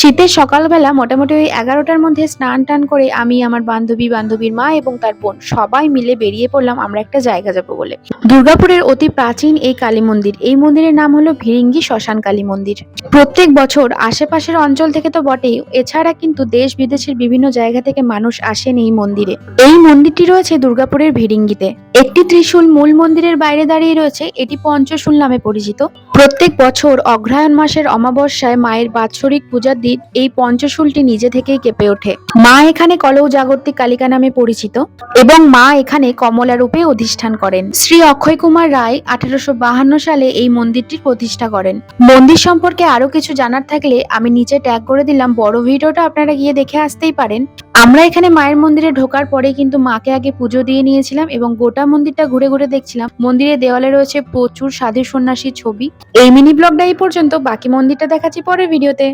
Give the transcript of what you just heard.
শীতের সকালবেলা মোটামুটি ওই ১১টার মধ্যে স্নান টান করে আমি, আমার বান্ধবী, বান্ধবীর মা এবং তার বোন সবাই মিলে বেরিয়ে পড়লাম আমরা একটা জায়গা যাবো বলে। দুর্গাপুরের অতি প্রাচীন এই কালী মন্দির, এই মন্দিরের নাম হলো ভিরিঙ্গি শ্মশান কালী মন্দির। প্রত্যেক বছর আশেপাশের অঞ্চল থেকে তো বটেই, এছাড়া কিন্তু দেশ বিদেশের বিভিন্ন জায়গা থেকে মানুষ আসেন এই মন্দিরে। এই মন্দিরটি রয়েছে দুর্গাপুরের ভিরিঙ্গিতে। একটি ত্রিশূল মূল মন্দিরের বাইরে দাঁড়িয়ে রয়েছে, এটি পঞ্চশূল নামে পরিচিত। প্রত্যেক বছর অগ্রহায়ণ মাসের অমাবস্যায় মায়ের বাৎসরিক পূজার দিন এই পঞ্চশূলটি নিজে থেকেই কেঁপে ওঠে। মা এখানে কলৌ জাগর্তিক কালিকা নামে পরিচিত এবং মা এখানে কমলা রূপে অধিষ্ঠান করেন। শ্রী অক্ষয় কুমার রায় 1852 সালে এই মন্দিরটির প্রতিষ্ঠা করেন। মন্দির সম্পর্কে আরো কিছু জানার থাকলে আমি নিচে ট্যাগ করে দিলাম, বড় ভিডিওটা আপনারা গিয়ে দেখে আসতেই পারেন। আমরা এখানে মায়ের মন্দিরে ঢোকার পরে কিন্তু মাকে আগে পুজো দিয়ে নিয়েছিলাম এবং গোটা মন্দিরটা ঘুরে ঘুরে দেখছিলাম। মন্দিরের দেওয়ালে রয়েছে প্রচুর সাধু সন্ন্যাসীর ছবি। এই মিনি ব্লগটা এই পর্যন্ত, বাকি মন্দিরটা দেখাচ্ছি পরের ভিডিওতে।